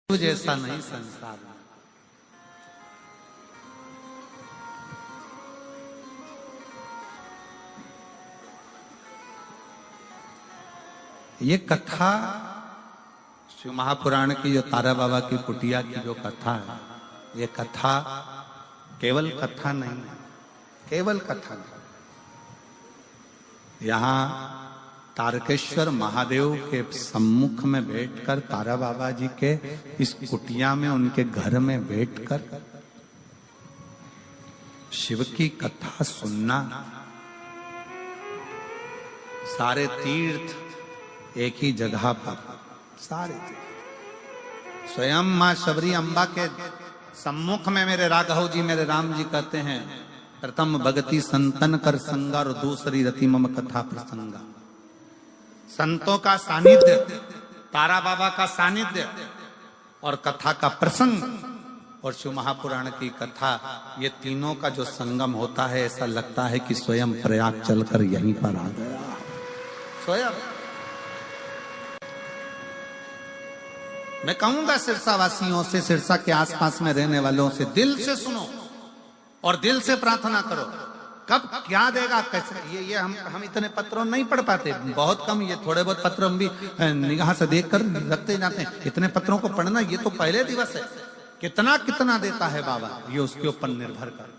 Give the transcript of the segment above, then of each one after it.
जैसा नहीं संसार में। ये कथा शिव महापुराण की जो तारा बाबा की कुटिया की जो कथा है, ये कथा केवल कथा नहीं है, केवल कथा नहीं। यहाँ तारकेश्वर महादेव के सम्मुख में बैठकर तारा बाबा जी के इस कुटिया में उनके घर में बैठकर शिव की कथा सुनना, सारे तीर्थ एक ही जगह पर, सारे तीर्थ। स्वयं मां शबरी अम्बा के सम्मुख में मेरे राघव जी, मेरे राम जी कहते हैं, प्रथम भगति संतन कर संगा और दूसरी रति मम कथा प्रसंगा। संतों का सानिध्य, तारा बाबा का सानिध्य और कथा का प्रसंग और शिव महापुराण की कथा, ये तीनों का जो संगम होता है, ऐसा लगता है कि स्वयं प्रयाग चलकर यहीं पर आ गया। स्वयं मैं कहूंगा सिरसा वासियों से, सिरसा के आसपास में रहने वालों से, दिल से सुनो और दिल से प्रार्थना करो। कब क्या देगा कैसे, ये हम इतने पत्रों नहीं पढ़ पाते, बहुत कम, ये थोड़े बहुत पत्र हम भी निगाह से देखकर रखते जाते हैं। इतने पत्रों को पढ़ना ये तो पहले दिवस है। कितना कितना देता है बाबा, ये उसके ऊपर निर्भर करता है।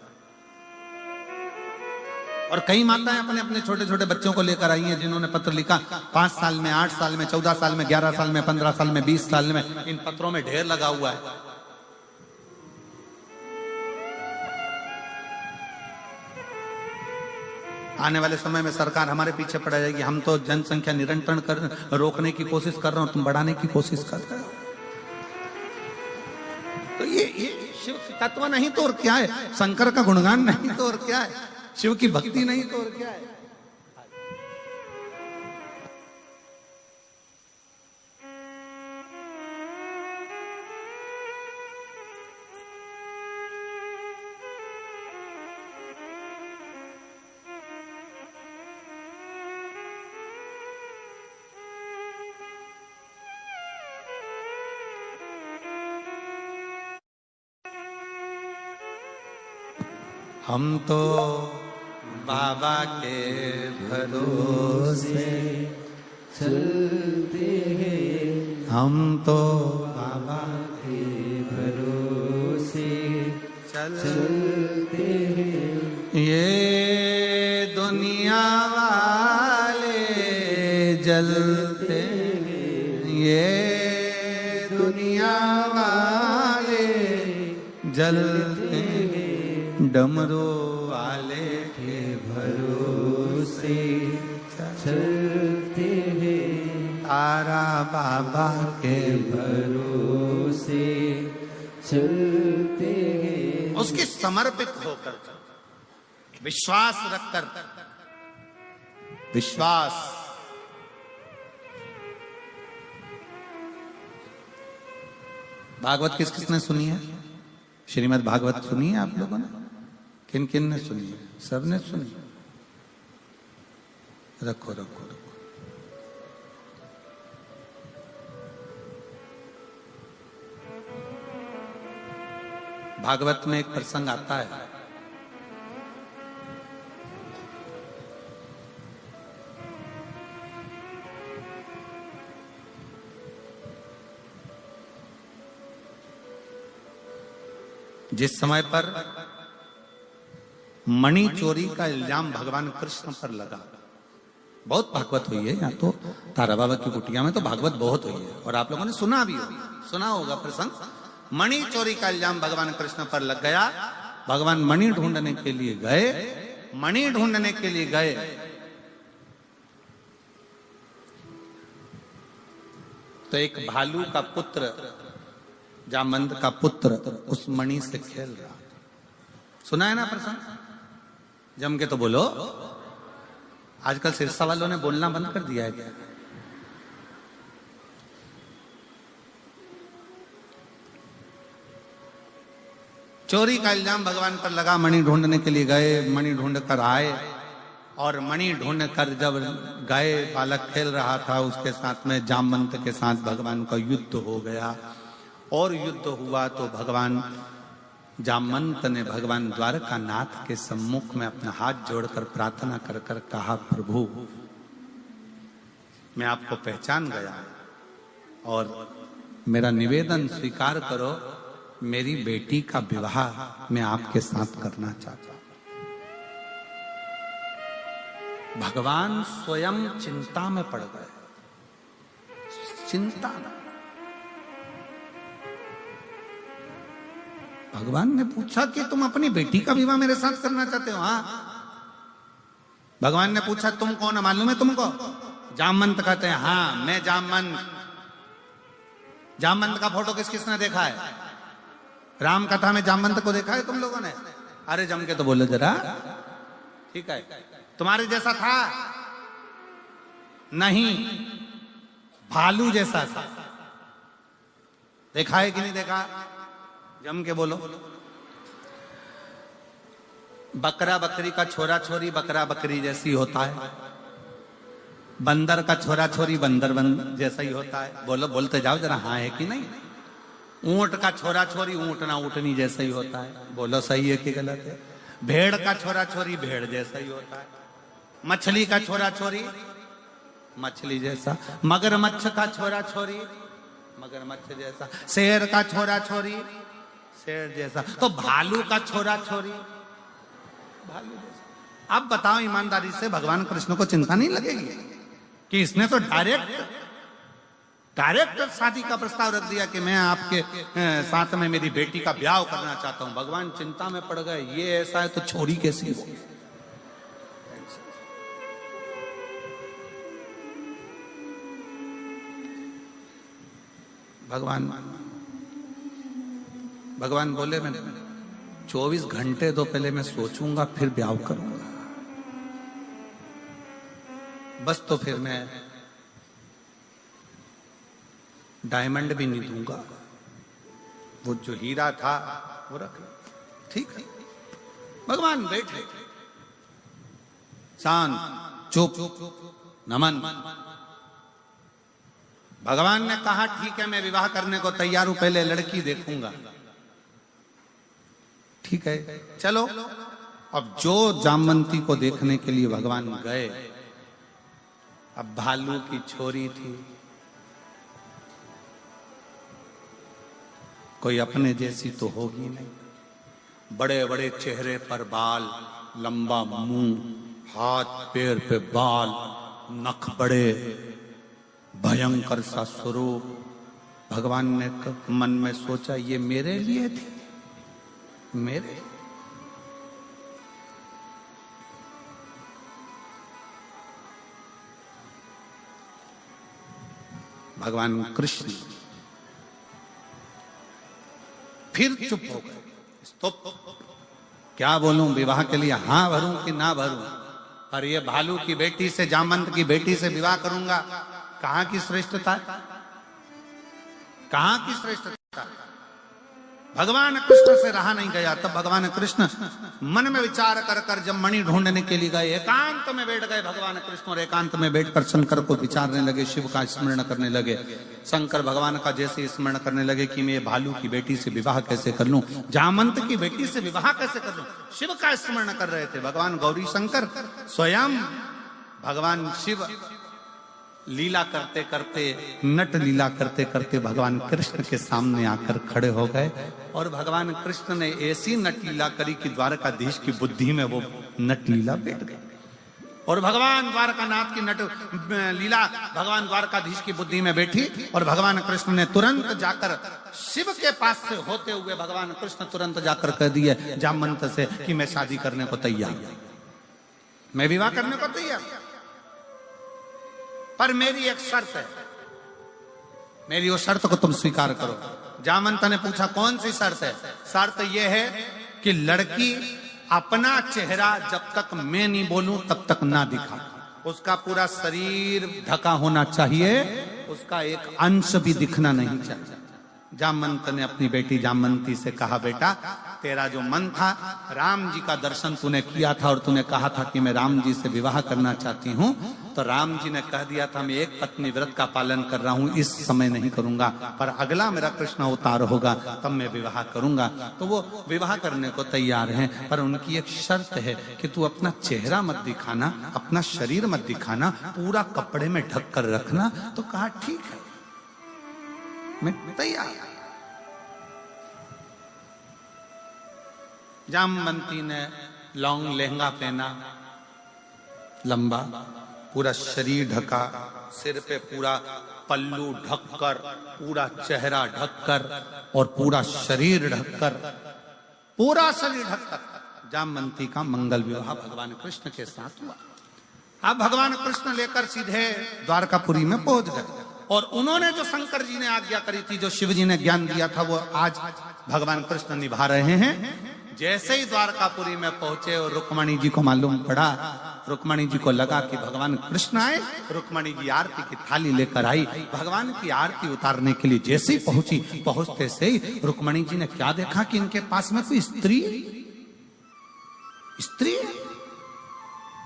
और कई माताएं अपने अपने छोटे छोटे बच्चों को लेकर आई हैं, जिन्होंने पत्र लिखा 5 साल में, 8 साल में, 14 साल में, 11 साल में, 15 साल में, 20 साल में। इन पत्रों में ढेर लगा हुआ है। आने वाले समय में सरकार हमारे पीछे पड़ जाएगी। हम तो जनसंख्या नियंत्रण रोकने की कोशिश कर रहे हो, तुम बढ़ाने की कोशिश कर रहे हो। तो ये शिव तत्व नहीं तो और क्या है, शंकर का गुणगान नहीं तो और क्या है, शिव की भक्ति नहीं तो और क्या है। हम तो बाबा के भरोसे चलते हैं, हम तो बाबा के भरोसे चलते हैं। ये दुनिया वाले जलते हैं, ये दुनिया वाले जलते हैं, डमरू वाले के भरोसे चलते हैं, तारा बाबा के भरोसे चलते हैं। उसके समर्पित होकर, विश्वास रखकर, विश्वास। भागवत किस किसने सुनी है? श्रीमद् भागवत सुनी है आप लोगों ने? किन किन ने सुनी है? सबने सुनी। रखो रखो रखो। भागवत में एक प्रसंग आता है, जिस समय पर मणि चोरी का इल्जाम भगवान कृष्ण पर लगा। बहुत भागवत हुई है यहाँ तो, तारा बाबा की कुटिया में तो भागवत बहुत हुई है, और आप लोगों ने सुना भी होगा, सुना होगा प्रसंग। मणि चोरी का इल्जाम भगवान कृष्ण पर लग गया। भगवान मणि ढूंढने के लिए गए, मणि ढूंढने के लिए गए तो एक भालू का पुत्र, जामवंत का पुत्र, उस मणि से खेल रहा। सुना है ना प्रसंग? जम के तो बोलो। आजकल सिरसा वालों ने बोलना बंद कर दिया है क्या? चोरी का इल्जाम भगवान पर लगा। मणि ढूंढने के लिए गए, मणि ढूंढ कर आए, और मणि ढूंढ कर जब गए, बालक खेल रहा था उसके साथ में, जामवंत के साथ भगवान का युद्ध हो गया। और युद्ध हुआ तो भगवान जामवंत ने भगवान द्वारकानाथ के सम्मुख में अपना हाथ जोड़कर प्रार्थना कर कर कहा, प्रभु मैं आपको पहचान गया और मेरा निवेदन स्वीकार करो, मेरी बेटी का विवाह मैं आपके साथ करना चाहता हूं। भगवान स्वयं चिंता में पड़ गए, चिंता में। भगवान ने पूछा कि तुम अपनी बेटी का विवाह मेरे साथ करना चाहते हो? हाँ। भगवान ने पूछा तुम कौन है, मालूम है तुमको? जामवंत कहते हैं हाँ मैं जामवंत। जामवंत का फोटो किस किसने देखा है? राम कथा में जामवंत को देखा है तुम लोगों ने? अरे जम के तो बोलो जरा। ठीक है, तुम्हारे जैसा था? नहीं, भालू जैसा था। देखा है कि नहीं देखा? जम के बोलो। बकरा बकरी का छोरा छोरी बकरा बकरी जैसी होता है, बंदर का छोरा छोरी बंदर जैसा ही होता है। बोलो, बोलते जाओ जरा, हाँ है कि नहीं? ऊंट का छोरा छोरी ऊंटना ऊंटनी जैसा ही होता है। बोलो सही है कि गलत है? भेड़ का छोरा छोरी भेड़ जैसा ही होता है। मछली का छोरा छोरी मछली जैसा। मगरमच्छ का छोरा छोरी मगरमच्छ जैसा। शेर का छोरा छोरी शेर जैसा। तो भालू का छोरा छोरी भालू जैसा। अब बताओ ईमानदारी से, भगवान कृष्ण को चिंता नहीं लगेगी कि इसने तो डायरेक्ट शादी का प्रस्ताव रख दिया कि मैं आपके साथ में मेरी बेटी का ब्याह करना चाहता हूं। भगवान चिंता में पड़ गए, ये ऐसा है तो छोरी कैसी हो? भगवान बोले मैं 24 घंटे तो पहले मैं सोचूंगा फिर ब्याह करूंगा। बस तो फिर मैं डायमंड भी नहीं दूंगा, वो जो हीरा था वो रख लो। ठीक है। भगवान बैठे शांत चुप नमन। भगवान ने कहा ठीक है मैं विवाह करने को तैयार हूं, पहले लड़की देखूंगा। ठीक है चलो। अब जो जामवंती को देखने के लिए भगवान गए, अब भालू की छोरी थी, कोई अपने जैसी तो होगी नहीं। बड़े बड़े चेहरे पर बाल, लंबा मुंह, हाथ पैर पे बाल, नख बड़े, भयंकर सा स्वरूप। भगवान ने मन में सोचा ये मेरे लिए थी, मेरे। भगवान कृष्ण फिर चुप हो गए। तो क्या बोलूं, विवाह के लिए हाँ भरूं कि ना भरूं? और ये भालू की बेटी से, जामवंत की बेटी से विवाह करूंगा, कहां की श्रेष्ठता? कहां की श्रेष्ठता? भगवान कृष्ण से रहा नहीं गया। तब भगवान कृष्ण मन में विचार कर कर जब मणि ढूंढने के लिए गए, एकांत में बैठ गए भगवान कृष्ण, और एकांत में बैठकर शंकर को विचारने लगे, शिव का स्मरण करने लगे। शंकर भगवान का जैसे स्मरण करने लगे कि मैं भालू की बेटी से विवाह कैसे कर लूं, जामवंत की बेटी से विवाह कैसे कर लूं, शिव का स्मरण कर रहे थे भगवान गौरी शंकर। स्वयं भगवान शिव लीला करते करते, नट लीला करते करते भगवान कृष्ण के सामने आकर खड़े हो गए। और भगवान कृष्ण ने ऐसी नट लीला करी कि द्वारकाधीश की बुद्धि में वो नट लीला बैठ गई। और भगवान द्वारकानाथ की नट लीला भगवान द्वारकाधीश की बुद्धि में बैठी। और भगवान कृष्ण ने तुरंत जाकर शिव के पास से होते हुए भगवान कृष्ण तुरंत जाकर कह दिए जामवंत से कि मैं शादी करने को तैयार, मैं विवाह करने को तैयार, पर मेरी एक शर्त है, मेरी वो शर्त को तुम स्वीकार करो। जामवंत ने पूछा कौन सी शर्त है? शर्त यह है कि लड़की अपना चेहरा जब तक मैं नहीं बोलूं तब तक ना दिखा, उसका पूरा शरीर ढका होना चाहिए, उसका एक अंश भी दिखना नहीं चाहिए। जामवंत ने अपनी बेटी जामवंती से कहा बेटा तेरा जो मन था, राम जी का दर्शन तूने किया था और तूने कहा था कि मैं राम जी से विवाह करना चाहती हूँ, तो राम जी ने कह दिया था मैं एक पत्नी व्रत का पालन कर रहा हूँ, इस समय नहीं करूंगा, पर अगला मेरा कृष्ण अवतार होगा तब मैं विवाह करूंगा। तो वो विवाह करने को तैयार हैं, पर उनकी एक शर्त है कि तू अपना चेहरा मत दिखाना, अपना शरीर मत दिखाना, पूरा कपड़े में ढक कर रखना। तो कहा ठीक है, मैं तैयार। जामवंती ने लॉन्ग लहंगा पहना, लंबा, पूरा शरीर ढका, सिर पे पूरा पल्लू ढककर, पूरा चेहरा ढककर और पूरा शरीर ढककर, पूरा शरीर ढककर जामवंती का मंगल विवाह भगवान कृष्ण के साथ हुआ। अब भगवान कृष्ण लेकर सीधे द्वारकापुरी में पहुंच गए और उन्होंने जो शंकर जी ने आज्ञा करी थी, जो शिव जी ने ज्ञान दिया था, वो आज भगवान कृष्ण निभा रहे हैं। जैसे ही द्वारकापुरी में पहुंचे और रुक्मणी जी को मालूम पड़ा, रुक्मणी जी को लगा कि भगवान कृष्ण आए, रुक्मणी जी आरती की थाली लेकर आई, भगवान की आरती उतारने के लिए जैसे ही पहुंची, पहुंचते से ही रुक्मणी जी ने क्या देखा कि इनके पास में कोई स्त्री है,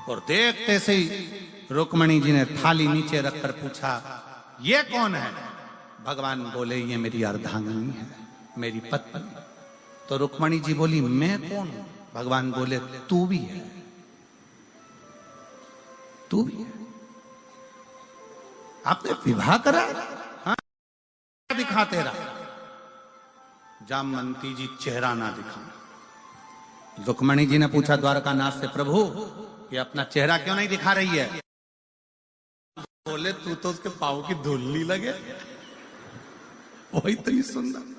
और देखते से ही रुक्मणी जी ने थाली नीचे रखकर पूछा ये कौन है? भगवान बोले ये मेरी अर्धांगिनी है, मेरी पत्नी। तो रुक्मणी जी बोली मैं कौन हूं? भगवान बोले तू भी है, तू भी है। आपने विवाह करा? हाँ, दिखा तेरा। जामवंती जी चेहरा ना दिखा। रुक्मणी जी ने पूछा द्वारकानाथ से, प्रभु ये अपना चेहरा क्यों नहीं दिखा रही है? बोले तू तो उसके पांव की धूल नहीं लगे, वही तो ही सुंदर।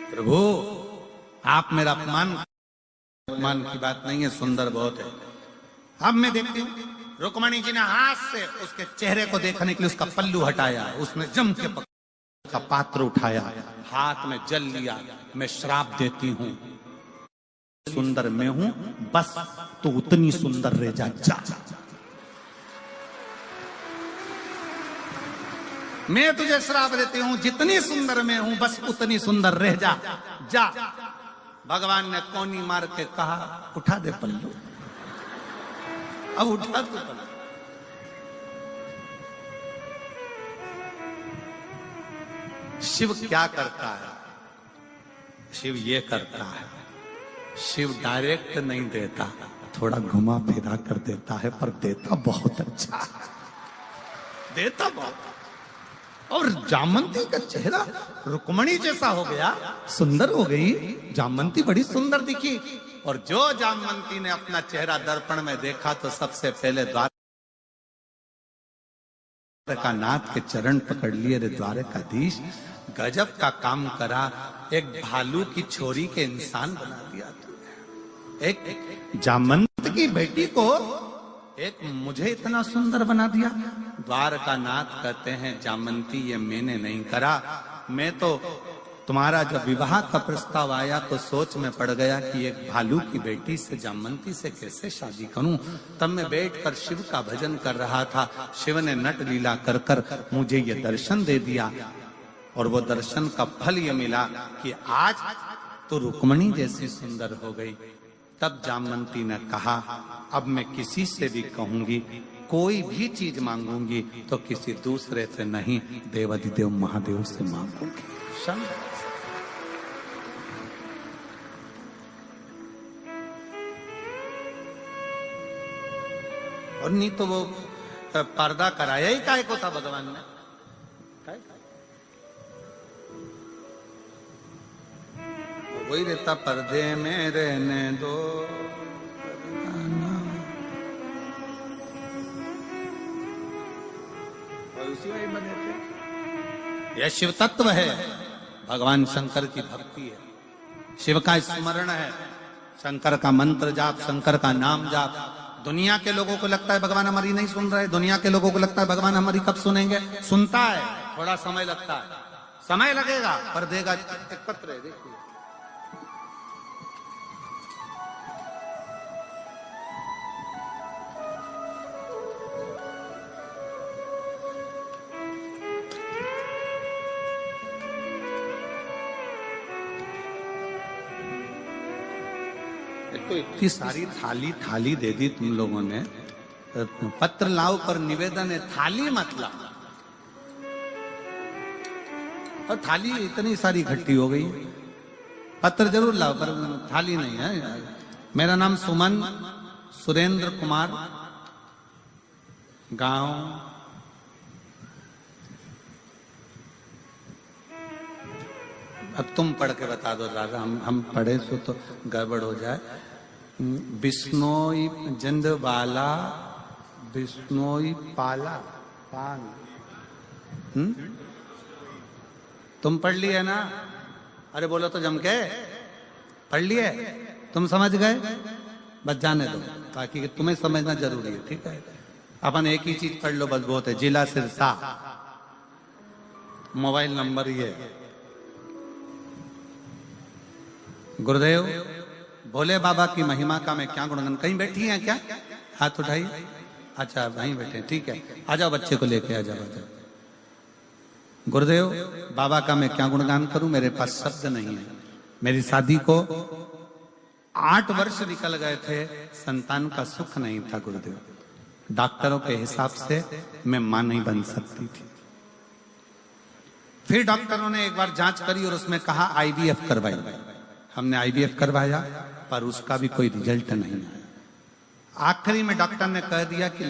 प्रभु आप मेरा अपमान की बात नहीं है, सुंदर बहुत है। अब मैं देखती हूँ, रुक्मणी जी ने हाथ से उसके चेहरे को देखने के लिए उसका पल्लू हटाया, उसने जम के का पात्र उठाया, हाथ में जल लिया, मैं श्राप देती हूँ, सुंदर मैं हूं, बस तो उतनी सुंदर रह जा। मैं तुझे श्राप देती हूं, जितनी सुंदर मैं हूं बस उतनी सुंदर रह जा। भगवान ने कोनी मार के कहा उठा दे पल्लू, अब उठा दे पल्लू। शिव क्या करता है? शिव ये करता है, शिव डायरेक्ट नहीं देता, थोड़ा घुमा फिरा कर देता है, पर देता बहुत अच्छा है, देता बहुत। और जामवंती का चेहरा रुक्मणी जैसा हो गया, सुंदर हो गई, जामवंती बड़ी सुंदर दिखी। और जो जामवंती ने अपना चेहरा दर्पण में देखा तो सबसे पहले द्वारकानाथ के चरण पकड़ लिए, रे द्वारकाधीश गजब का काम करा, एक भालू की छोरी के इंसान बना दिया तूने, एक जामवंत की बेटी को एक मुझे इतना सुंदर बना दिया। द्वारकानाथ कहते हैं जामवंती ये मैंने नहीं करा, मैं तो तुम्हारा जब विवाह का प्रस्ताव आया तो सोच में पड़ गया कि एक भालू की बेटी से, जामवंती से कैसे शादी करूं। तब मैं बैठकर शिव का भजन कर रहा था, शिव ने नट लीला कर कर मुझे ये दर्शन दे दिया, और वो दर्शन का फल ये मिला कि आज तो रुक्मणी जैसी सुंदर हो गई। तब जामवंती ने कहा अब मैं किसी से भी कहूंगी, कोई भी चीज मांगूंगी तो किसी दूसरे से नहीं, देवाधिदेव महादेव से मांगूंगी। और नहीं तो वो पर्दा कराया ही काय को था भगवान ने। वही रहता, पर्दे में रहने दो, और उसी में बने थे। यह शिव तत्व है, भगवान शंकर की भक्ति है, शिव का स्मरण है, शंकर का मंत्र जाप, शंकर का नाम जाप। दुनिया के लोगों को लगता है भगवान हमारी नहीं सुन रहे, दुनिया के लोगों को लगता है भगवान हमारी कब सुनेंगे। सुनता है, थोड़ा समय लगता है, समय लगेगा पर देगा एक पत्र है। देखिए तो इतनी सारी थाली थाली दे दी तुम लोगों ने, पत्र लाओ पर निवेदन है, थाली मत लाओ। और थाली इतनी सारी इकट्ठी हो गई, पत्र जरूर लाओ पर थाली नहीं है यार। मेरा नाम सुमन सुरेंद्र कुमार, गांव अब तुम पढ़ के बता दो दादा, हम पढ़े तो गड़बड़ हो जाए। बिश्नोई जंदबाला बिश्नोई पाला पान। तुम पढ़ लिए ना? अरे बोलो तो जम के, पढ़ लिए? तुम समझ गए? बस जाने दो, ताकि तुम्हें समझना जरूरी है, ठीक है? अपन एक ही चीज पढ़ लो बस बहुत है। जिला सिरसा, मोबाइल नंबर ये। गुरुदेव भोले बाबा की महिमा का मैं क्या गुणगान। कहीं बैठी हैं क्या? हाथ उठाइए। अच्छा वहीं बैठे, ठीक है। आ जाओ बच्चे को लेके, आ जाओ आ जाओ। गुरुदेव बाबा का मैं क्या गुणगान करूं, मेरे पास शब्द नहीं है। मेरी शादी को 8 वर्ष निकल गए थे, संतान का सुख नहीं था गुरुदेव। डॉक्टरों के हिसाब से मैं मां नहीं बन सकती थी। फिर डॉक्टरों ने एक बार जांच करी और उसमें कहा IVF करवाई। हमने IVF करवाया पर उसका भी कोई रिजल्ट नहीं आया। आखिरी में डॉक्टर ने कह दिया कि